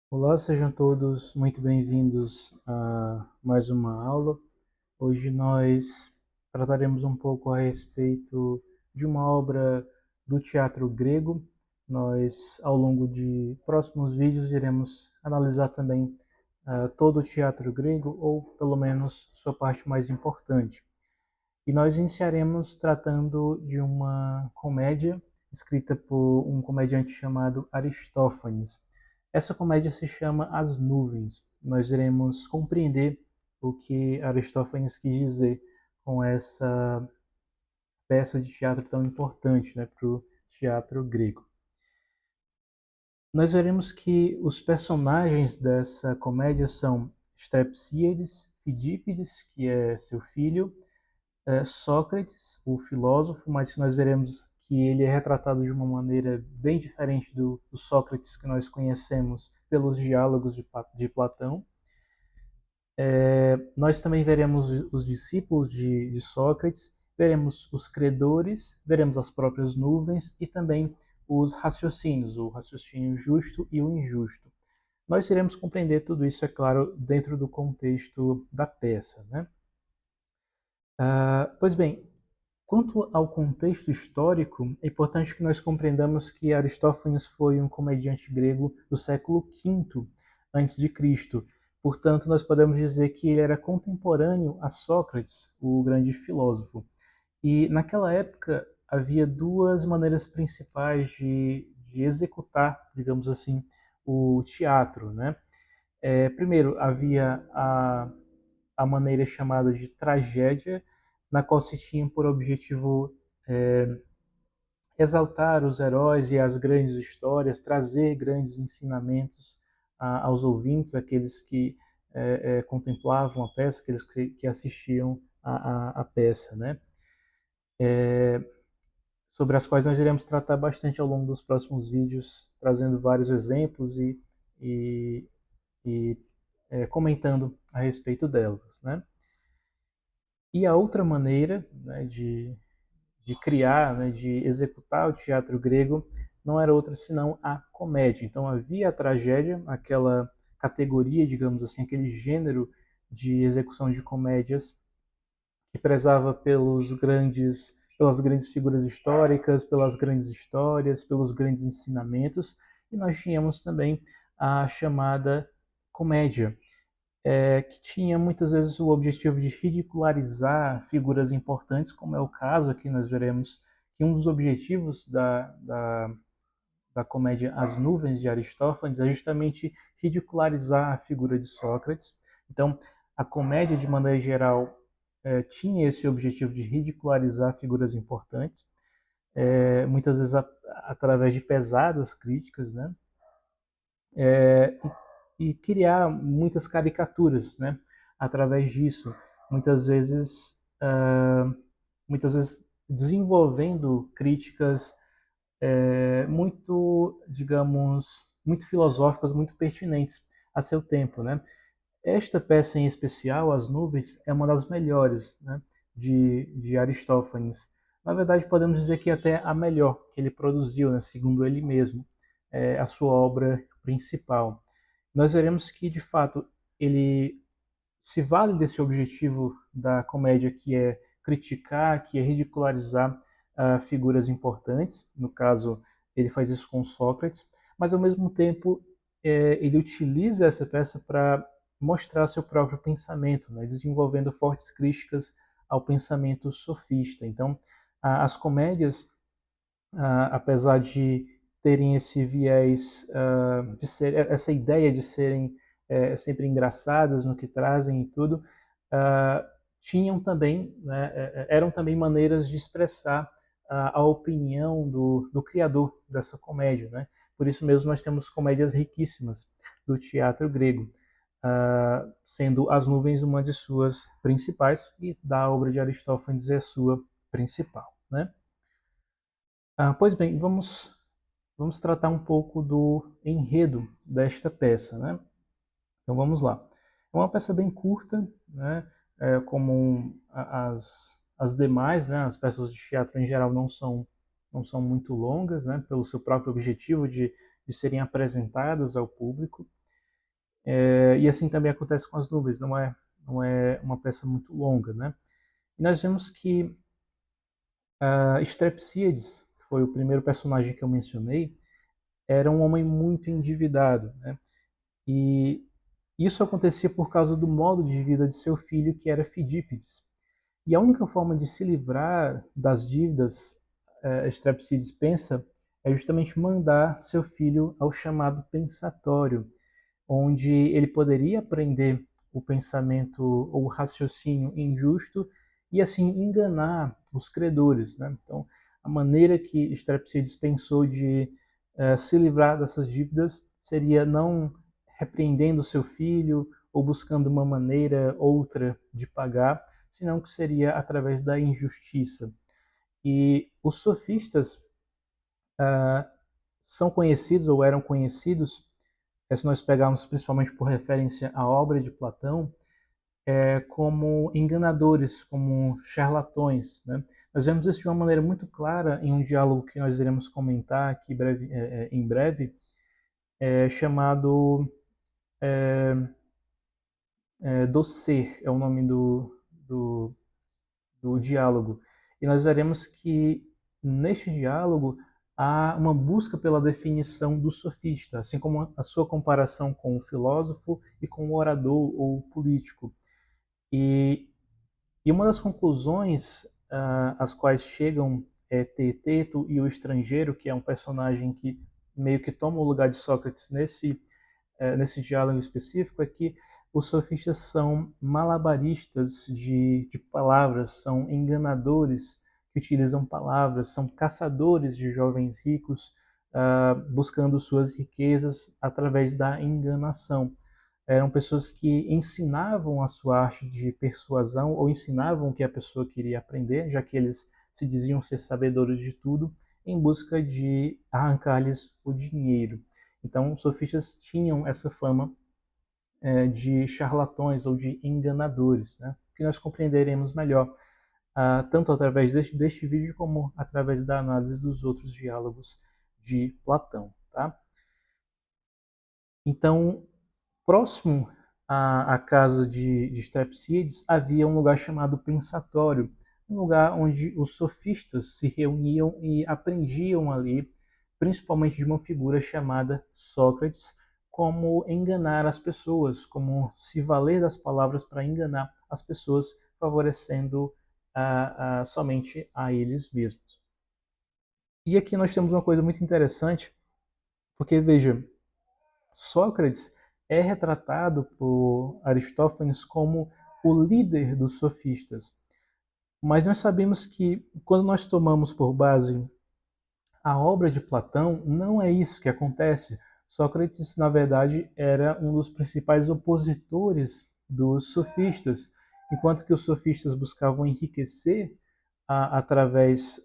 Olá, sejam todos muito bem-vindos a mais uma aula. Hoje nós trataremos um pouco a respeito de uma obra do teatro grego. Nós, ao longo de próximos vídeos, iremos analisar também todo o teatro grego, ou pelo menos sua parte mais importante. E nós iniciaremos tratando de uma comédia escrita por um comediante chamado Aristófanes. Essa comédia se chama As Nuvens. Nós iremos compreender o que Aristófanes quis dizer com essa peça de teatro tão importante, né, para o teatro grego. Nós veremos que os personagens dessa comédia são Strepsíades, Fidípides, que é seu filho, Sócrates, o filósofo, mas que nós veremos que ele é retratado de uma maneira bem diferente do Sócrates que nós conhecemos pelos diálogos de Platão. Nós também veremos os discípulos de Sócrates, veremos os credores, veremos as próprias nuvens e também os raciocínios, o raciocínio justo e o injusto. Nós iremos compreender tudo isso, é claro, dentro do contexto da peça, né? Pois bem, quanto ao contexto histórico, é importante que nós compreendamos que Aristófanes foi um comediante grego do século V a.C. Portanto, nós podemos dizer que ele era contemporâneo a Sócrates, o grande filósofo. E naquela época havia duas maneiras principais de executar, digamos assim, o teatro, né? Primeiro, havia a maneira chamada de tragédia, na qual se tinha por objetivo exaltar os heróis e as grandes histórias, trazer grandes ensinamentos aos ouvintes, aqueles que contemplavam a peça, aqueles que assistiam a peça, né? Sobre as quais nós iremos tratar bastante ao longo dos próximos vídeos, trazendo vários exemplos e, e comentando a respeito delas, né? E a outra maneira, né, de criar, né, de executar o teatro grego, não era outra senão a comédia. Então havia a tragédia, aquela categoria, digamos assim, aquele gênero de execução de comédias que prezava pelas grandes figuras históricas, pelas grandes histórias, pelos grandes ensinamentos, e nós tínhamos também a chamada comédia, que tinha muitas vezes o objetivo de ridicularizar figuras importantes, como é o caso aqui nós veremos que um dos objetivos da comédia As Nuvens de Aristófanes é justamente ridicularizar a figura de Sócrates. Então, a comédia, de maneira geral, tinha esse objetivo de ridicularizar figuras importantes, muitas vezes através de pesadas críticas, né? E criar muitas caricaturas, né? Através disso, muitas vezes, muitas vezes desenvolvendo críticas muito, digamos, muito filosóficas, muito pertinentes a seu tempo, né? Esta peça em especial, As Nuvens, é uma das melhores, né, de Aristófanes. Na verdade, podemos dizer que até a melhor que ele produziu, né, segundo ele mesmo, é a sua obra principal. Nós veremos que, de fato, ele se vale desse objetivo da comédia, que é criticar, que é ridicularizar figuras importantes. No caso, ele faz isso com Sócrates, mas ao mesmo tempo ele utiliza essa peça para mostrar seu próprio pensamento, né, desenvolvendo fortes críticas ao pensamento sofista. Então, as comédias, apesar de terem esse viés, de ser, essa ideia de serem sempre engraçadas no que trazem e tudo, uh, tinham também, né, eram também maneiras de expressar a opinião do criador dessa comédia, né? Por isso mesmo nós temos comédias riquíssimas do teatro grego, sendo As Nuvens uma de suas principais e da obra de Aristófanes é a sua principal, né? Pois bem, vamos tratar um pouco do enredo desta peça, né? Então vamos lá. É uma peça bem curta, né? Como as demais, né? As peças de teatro em geral não são muito longas, né? Pelo seu próprio objetivo de serem apresentadas ao público. E assim também acontece com as nuvens, não é uma peça muito longa, né? E nós vemos que Strepsíades, que foi o primeiro personagem que eu mencionei, era um homem muito endividado, né? E isso acontecia por causa do modo de vida de seu filho, que era Fidípides. E a única forma de se livrar das dívidas, Strepsíades pensa, é justamente mandar seu filho ao chamado pensatório, onde ele poderia aprender o pensamento ou o raciocínio injusto e assim enganar os credores, né? Então, a maneira que Strepsíades pensou de se livrar dessas dívidas seria não repreendendo seu filho ou buscando uma maneira outra de pagar, senão que seria através da injustiça. E os sofistas são conhecidos ou eram conhecidos, se nós pegarmos principalmente por referência à obra de Platão, como enganadores, como charlatões, né? Nós vemos isso de uma maneira muito clara em um diálogo que nós iremos comentar aqui em breve, chamado Do Ser, é o nome do, do diálogo. E nós veremos que neste diálogo há uma busca pela definição do sofista, assim como a sua comparação com o filósofo e com o orador ou político. E, e uma das conclusões às quais chegam Teeteto e o estrangeiro, que é um personagem que meio que toma o lugar de Sócrates nesse diálogo específico, é que os sofistas são malabaristas de palavras, são enganadores que utilizam palavras, são caçadores de jovens ricos, buscando suas riquezas através da enganação. Eram pessoas que ensinavam a sua arte de persuasão ou ensinavam o que a pessoa queria aprender, já que eles se diziam ser sabedores de tudo, em busca de arrancar-lhes o dinheiro. Então, os sofistas tinham essa fama de charlatões ou de enganadores, né? Que nós compreenderemos melhor, tanto através deste vídeo como através da análise dos outros diálogos de Platão. Tá? Então, próximo à casa de Strepsíades havia um lugar chamado pensatório, um lugar onde os sofistas se reuniam e aprendiam ali, principalmente de uma figura chamada Sócrates, como enganar as pessoas, como se valer das palavras para enganar as pessoas, favorecendo somente a eles mesmos. E aqui nós temos uma coisa muito interessante, porque veja, Sócrates é retratado por Aristófanes como o líder dos sofistas. Mas nós sabemos que quando nós tomamos por base a obra de Platão, não é isso que acontece. Sócrates, na verdade, era um dos principais opositores dos sofistas, enquanto que os sofistas buscavam enriquecer através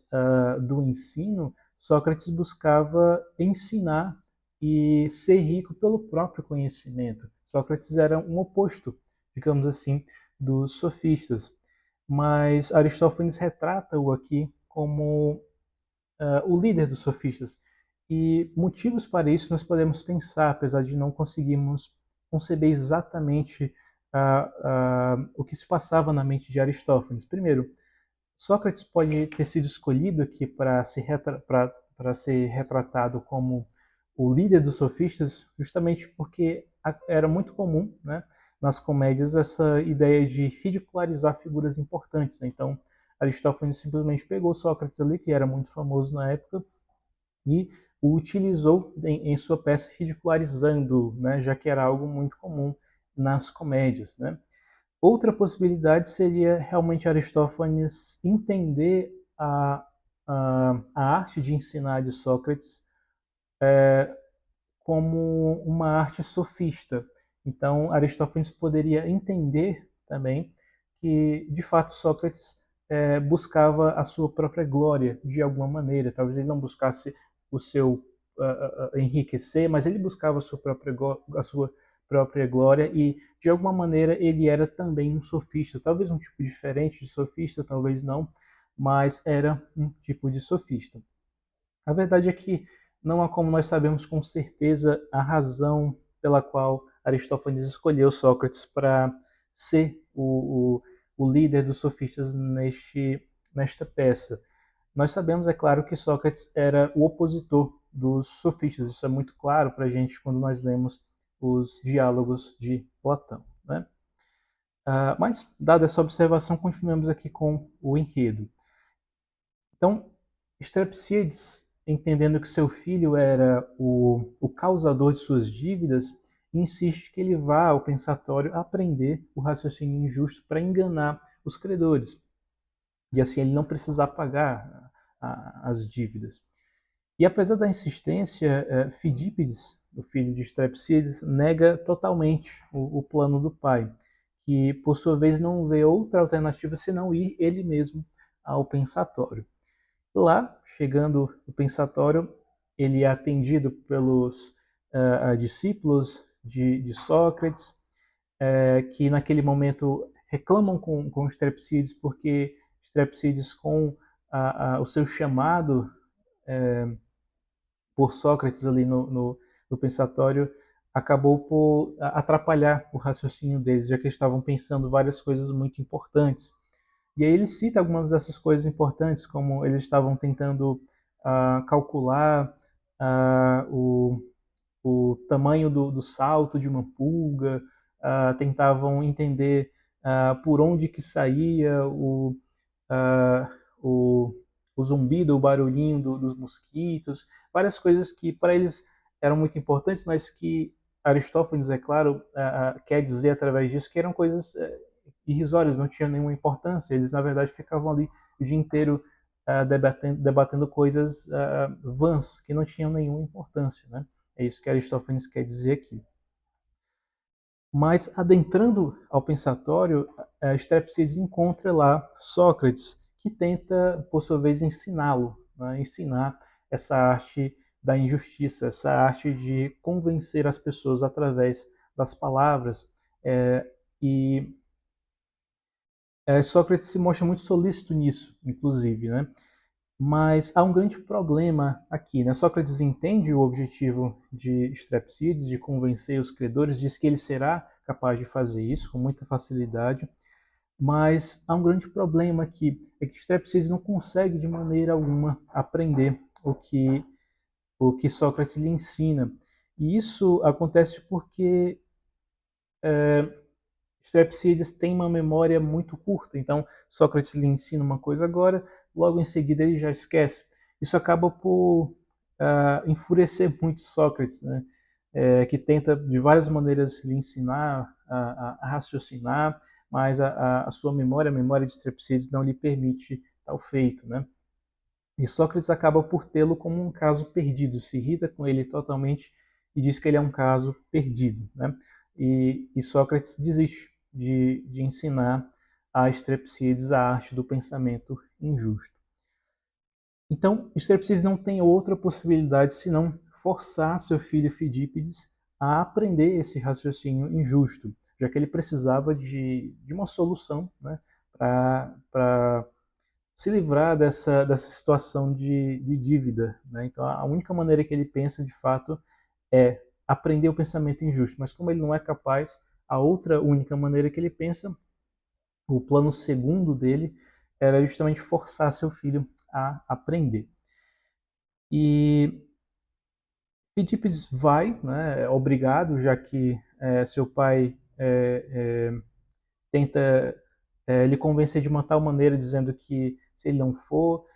do ensino, Sócrates buscava ensinar e ser rico pelo próprio conhecimento. Sócrates era um oposto, digamos assim, dos sofistas. Mas Aristófanes retrata-o aqui como o líder dos sofistas. E motivos para isso nós podemos pensar, apesar de não conseguirmos conceber exatamente o que se passava na mente de Aristófanes. Primeiro, Sócrates pode ter sido escolhido aqui para ser retratado como o líder dos sofistas, justamente porque era muito comum, né, nas comédias, essa ideia de ridicularizar figuras importantes. Né? Então, Aristófanes simplesmente pegou Sócrates ali, que era muito famoso na época, e o utilizou em sua peça ridicularizando, né, já que era algo muito comum nas comédias. Né? Outra possibilidade seria realmente Aristófanes entender a arte de ensinar de Sócrates como uma arte sofista. Então, Aristófanes poderia entender também que, de fato, Sócrates buscava a sua própria glória de alguma maneira. Talvez ele não buscasse o seu enriquecer, mas ele buscava a sua própria glória e, de alguma maneira, ele era também um sofista. Talvez um tipo diferente de sofista, talvez não, mas era um tipo de sofista. A verdade é que não há como nós sabermos com certeza a razão pela qual Aristófanes escolheu Sócrates para ser o líder dos sofistas nesta peça. Nós sabemos, é claro, que Sócrates era o opositor dos sofistas. Isso é muito claro para a gente quando nós lemos os diálogos de Platão, né? Mas, dada essa observação, continuamos aqui com o enredo. Então, Strepsíades, entendendo que seu filho era o causador de suas dívidas, insiste que ele vá ao pensatório aprender o raciocínio injusto para enganar os credores, e assim ele não precisar pagar as dívidas. E apesar da insistência, Fidípides, o filho de Strepsíades, nega totalmente o plano do pai, que por sua vez não vê outra alternativa senão ir ele mesmo ao pensatório. Lá, chegando no pensatório, ele é atendido pelos discípulos de Sócrates, que naquele momento reclamam com Strepsíades porque Strepsíades, com o seu chamado por Sócrates ali no pensatório, acabou por atrapalhar o raciocínio deles, já que eles estavam pensando várias coisas muito importantes. E aí ele cita algumas dessas coisas importantes, como eles estavam tentando calcular o tamanho do salto de uma pulga, tentavam entender por onde que saía uh, o, o zumbido, o barulhinho dos mosquitos, várias coisas que para eles eram muito importantes, mas que Aristófanes, é claro, quer dizer através disso que eram coisas irrisórias, não tinham nenhuma importância. Eles, na verdade, ficavam ali o dia inteiro debatendo coisas vãs, que não tinham nenhuma importância, né? É isso que Aristófanes quer dizer aqui. Mas, adentrando ao pensatório, Strepsíades encontra lá Sócrates, que tenta, por sua vez, ensiná-lo, né? Ensinar essa arte da injustiça, essa arte de convencer as pessoas através das palavras. E Sócrates se mostra muito solícito nisso, inclusive, né? Mas há um grande problema aqui, né? Sócrates entende o objetivo de Strepsíades, de convencer os credores, diz que ele será capaz de fazer isso com muita facilidade, mas há um grande problema aqui, é que Strepsíades não consegue de maneira alguma aprender o que Sócrates lhe ensina. E isso acontece porque Strepsíades tem uma memória muito curta, então Sócrates lhe ensina uma coisa agora, logo em seguida ele já esquece. Isso acaba por enfurecer muito Sócrates, né? Que tenta de várias maneiras lhe ensinar a raciocinar, mas a sua memória, a memória de Strepsíades, não lhe permite tal feito, né? E Sócrates acaba por tê-lo como um caso perdido, se irrita com ele totalmente e diz que ele é um caso perdido, né? E Sócrates desiste de ensinar a Strepsíades a arte do pensamento injusto. Então, Strepsíades não tem outra possibilidade senão forçar seu filho Fidípides a aprender esse raciocínio injusto, já que ele precisava de uma solução, né, para se livrar dessa situação de dívida, né? Então, a única maneira que ele pensa, de fato, é aprender o pensamento injusto. Mas como ele não é capaz, a outra única maneira que ele pensa, o plano segundo dele, era justamente forçar seu filho a aprender. E Fidípides vai, né, obrigado, já que seu pai tenta lhe convencer de uma tal maneira, dizendo que se ele não for,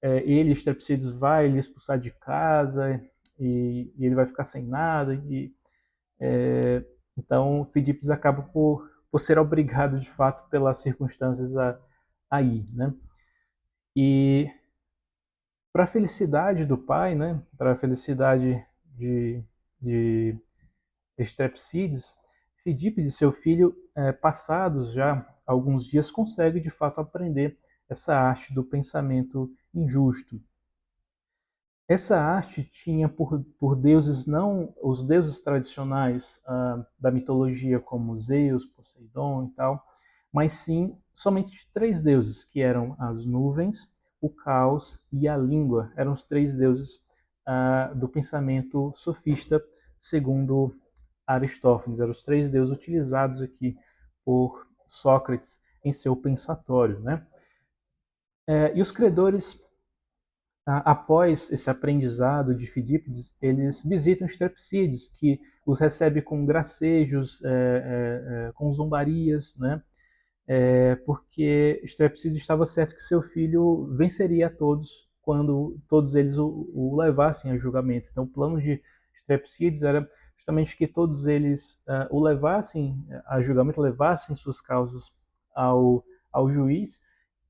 ele, Strepsíades, vai lhe expulsar de casa e ele vai ficar sem nada. Então, Fidípides acaba por ser obrigado, de fato, pelas circunstâncias a ir, né? E para a felicidade do pai, né? Para a felicidade de Strepsíades, Fidípides, seu filho, passados já alguns dias, consegue de fato aprender essa arte do pensamento injusto. Essa arte tinha por deuses não os deuses tradicionais da mitologia, como Zeus, Poseidon e tal, mas sim somente três deuses, que eram as nuvens, o caos e a língua. Eram os três deuses do pensamento sofista, segundo Aristófanes. Eram os três deuses utilizados aqui por Sócrates em seu pensatório, né? E os credores, após esse aprendizado de Fidípides, eles visitam Strepsíades, que os recebe com gracejos, com zombarias, né? Porque Strepsíades estava certo que seu filho venceria a todos quando todos eles o levassem a julgamento. Então, o plano de Strepsíades era justamente que todos eles o levassem a julgamento, levassem suas causas ao juiz,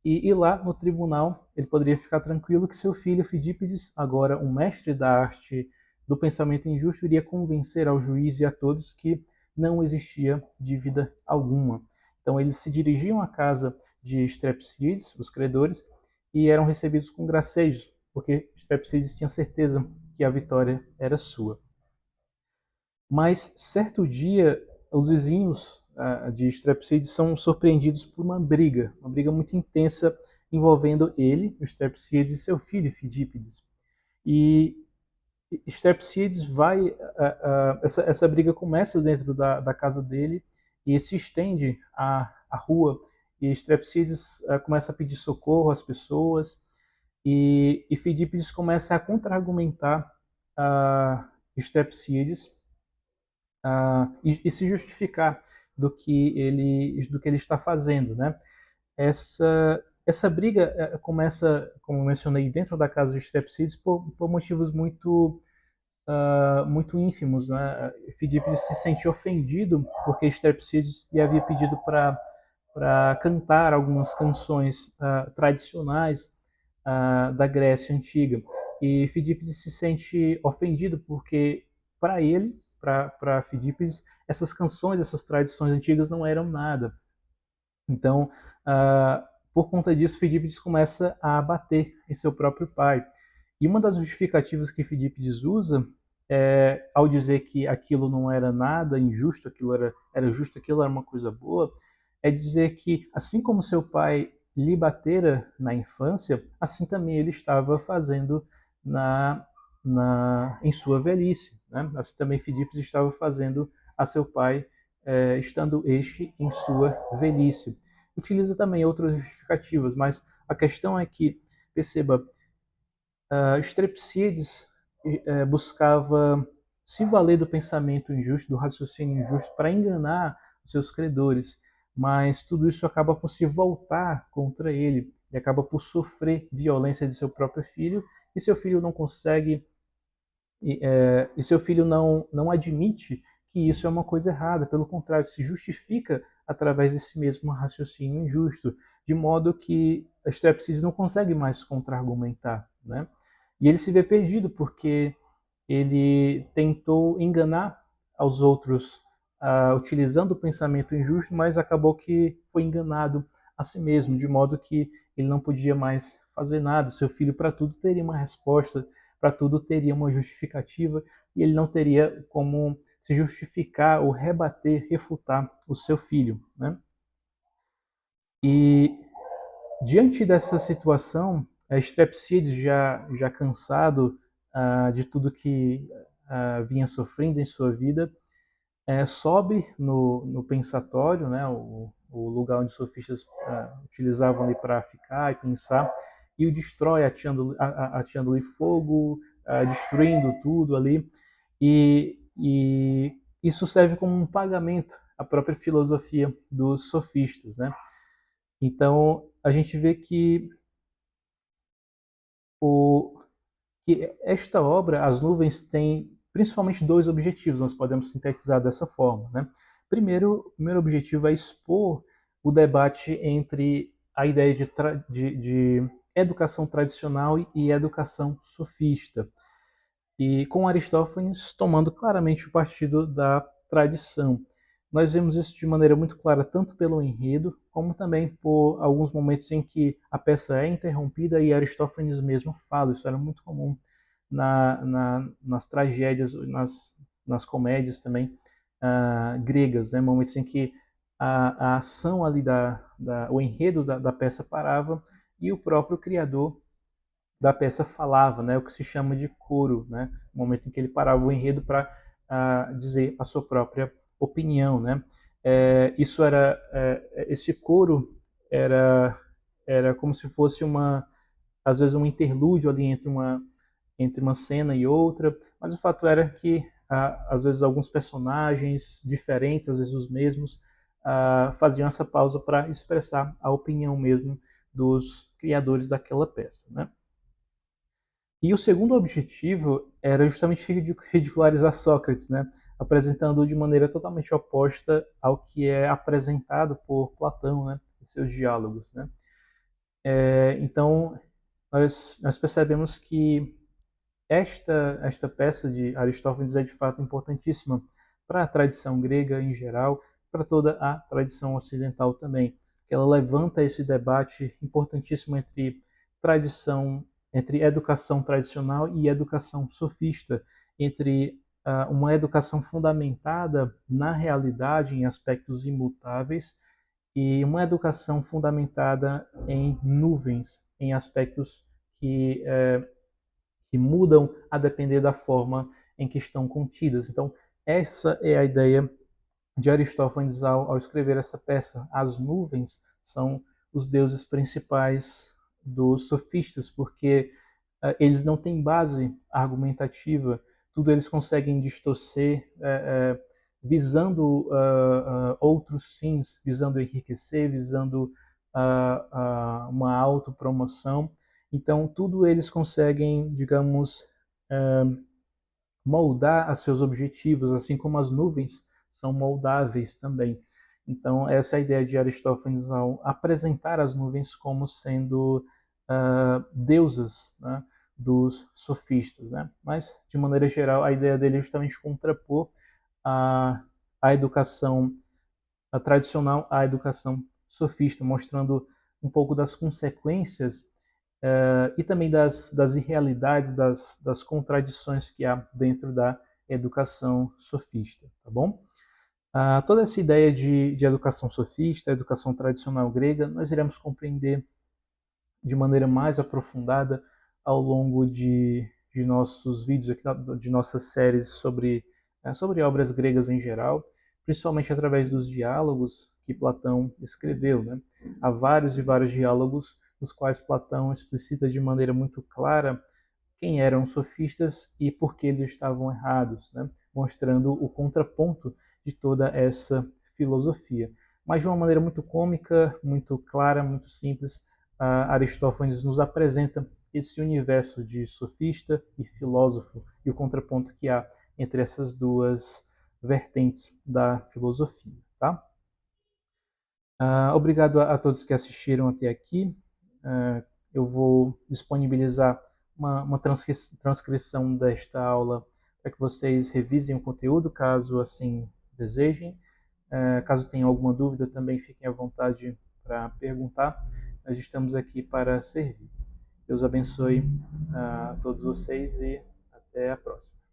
e lá no tribunal ele poderia ficar tranquilo que seu filho Fidípides, agora um mestre da arte do pensamento injusto, iria convencer ao juiz e a todos que não existia dívida alguma. Então eles se dirigiam à casa de Strepsíades, os credores, e eram recebidos com gracejos, porque Strepsíades tinha certeza que a vitória era sua. Mas certo dia, os vizinhos de Strepsíades são surpreendidos por uma briga muito intensa envolvendo ele, o Strepsíades, e seu filho Fidípides. E Strepsíades vai, essa briga começa dentro da casa dele e se estende à rua. E Strepsíades começa a pedir socorro às pessoas, e Fidípides começa a contra-argumentar Strepsíades, e se justificar do que ele está fazendo, né? Essa briga começa, como eu mencionei, dentro da casa de Strepsíades por motivos muito ínfimos, né? Fidípides se sente ofendido porque Strepsíades lhe havia pedido para cantar algumas canções tradicionais da Grécia Antiga. E Fidípides se sente ofendido porque, para ele, para Fidípides, essas canções, essas tradições antigas não eram nada. Então, por conta disso, Fidípides começa a bater em seu próprio pai. E uma das justificativas que Fidípides usa, ao dizer que aquilo não era nada injusto, aquilo era justo, aquilo era uma coisa boa, é dizer que, assim como seu pai lhe batera na infância, assim também ele estava fazendo em sua velhice, né? Assim também Fidípides estava fazendo a seu pai, estando este em sua velhice. Utiliza também outras justificativas, mas a questão é que, perceba, Strepsíades buscava se valer do pensamento injusto, do raciocínio injusto, para enganar os seus credores, mas tudo isso acaba por se voltar contra ele, e acaba por sofrer violência de seu próprio filho, e seu filho não consegue, e seu filho não admite que isso é uma coisa errada, pelo contrário, se justifica através desse mesmo raciocínio injusto, de modo que Strepsíades não consegue mais contra-argumentar, né? E ele se vê perdido porque ele tentou enganar aos outros utilizando o pensamento injusto, mas acabou que foi enganado a si mesmo, de modo que ele não podia mais fazer nada. Seu filho, para tudo, teria uma resposta, para tudo teria uma justificativa, e ele não teria como se justificar ou rebater, refutar o seu filho, né? E diante dessa situação, Strepsíades, já cansado de tudo que vinha sofrendo em sua vida, sobe no pensatório, né, o lugar onde os sofistas utilizavam ali para ficar e pensar, e o destrói, ateando-lhe fogo, destruindo tudo ali, e isso serve como um pagamento à própria filosofia dos sofistas, né? Então a gente vê o, que esta obra, As Nuvens, tem principalmente dois objetivos, nós podemos sintetizar dessa forma, né? O primeiro objetivo é expor o debate entre a ideia de educação tradicional e educação sofista, e com Aristófanes tomando claramente o partido da tradição. Nós vemos isso de maneira muito clara, tanto pelo enredo, como também por alguns momentos em que a peça é interrompida e Aristófanes mesmo fala. Isso era muito comum nas tragédias, nas comédias também gregas, né? Momentos em que a ação ali, o enredo da peça parava e o próprio criador da peça falava, né, o que se chama de coro, né, o momento em que ele parava o enredo para dizer a sua própria opinião, né? Esse coro era como se fosse às vezes um interlúdio ali entre uma cena e outra, mas o fato era que às vezes alguns personagens diferentes, às vezes os mesmos, faziam essa pausa para expressar a opinião mesmo dos criadores daquela peça, né? E o segundo objetivo era justamente ridicularizar Sócrates, né? Apresentando de maneira totalmente oposta ao que é apresentado por Platão, né? Em seus diálogos, né? Então, nós percebemos que esta peça de Aristófanes é de fato importantíssima para a tradição grega em geral, para toda a tradição ocidental também, que ela levanta esse debate importantíssimo entre educação tradicional e educação sofista, entre uma educação fundamentada na realidade, em aspectos imutáveis, e uma educação fundamentada em nuvens, em aspectos que mudam a depender da forma em que estão contidas. Então, essa é a ideia de Aristófanes ao escrever essa peça. As nuvens são os deuses principais dos sofistas, porque eles não têm base argumentativa, tudo eles conseguem distorcer, visando outros fins, visando enriquecer, visando uma autopromoção. Então, tudo eles conseguem, digamos, moldar a seus objetivos, assim como as nuvens são moldáveis também. Então, essa é a ideia de Aristófanes ao apresentar as nuvens como sendo deusas, né, dos sofistas. Né? Mas, de maneira geral, a ideia dele é justamente contrapor a, a educação tradicional à educação sofista, mostrando um pouco das consequências e também das irrealidades, das contradições que há dentro da educação sofista, tá bom? Toda essa ideia de educação sofista, educação tradicional grega, nós iremos compreender de maneira mais aprofundada ao longo de nossos vídeos aqui, de nossas séries sobre obras gregas em geral, principalmente através dos diálogos que Platão escreveu. Né? Há vários e vários diálogos nos quais Platão explicita de maneira muito clara quem eram os sofistas e por que eles estavam errados, né? Mostrando o contraponto de toda essa filosofia. Mas de uma maneira muito cômica, muito clara, muito simples, Aristófanes nos apresenta esse universo de sofista e filósofo e o contraponto que há entre essas duas vertentes da filosofia. Tá? Obrigado a todos que assistiram até aqui. Eu vou disponibilizar uma transcrição desta aula para que vocês revisem o conteúdo, caso assim desejem. Caso tenham alguma dúvida, também fiquem à vontade para perguntar. Nós estamos aqui para servir. Deus abençoe a todos vocês e até a próxima.